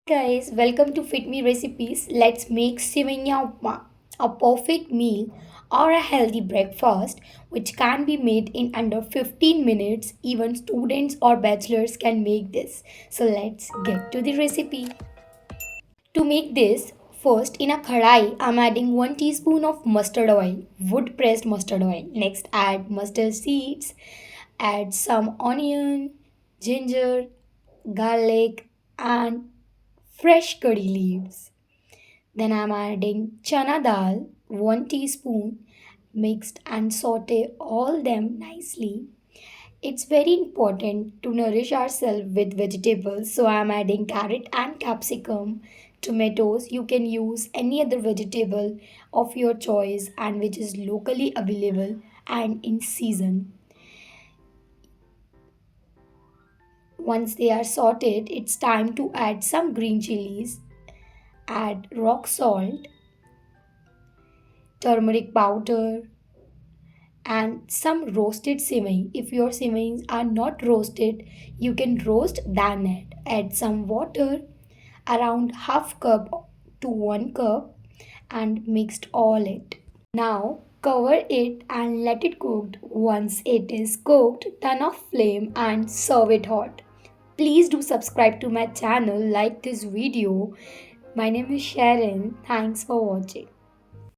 Guys, welcome to Fit Me Recipes. Let's make Sevai Upma, a perfect meal or a healthy breakfast which can be made in under 15 minutes. Even students or bachelors can make this. So let's get to the recipe. To make this, first in a kadai, I'm adding 1 teaspoon of mustard oil, wood pressed mustard oil. Next, add mustard seeds, add some onion, ginger, garlic, and fresh curry leaves. Then I'm adding chana dal, 1 teaspoon, mixed and saute all them nicely. It's very important to nourish ourselves with vegetables, so I'm adding carrot and capsicum, tomatoes. You can use any other vegetable of your choice and which is locally available and in season. Once they are sorted, it's time to add some green chilies, add rock salt, turmeric powder, and some roasted simei. If your simeis are not roasted, you can roast than it. Add some water, around half cup to 1 cup, and mixed all it. Now cover it and let it cook. Once it is cooked, turn off flame and serve it hot. Please do subscribe to my channel, like this video. My name is Sharon. Thanks for watching.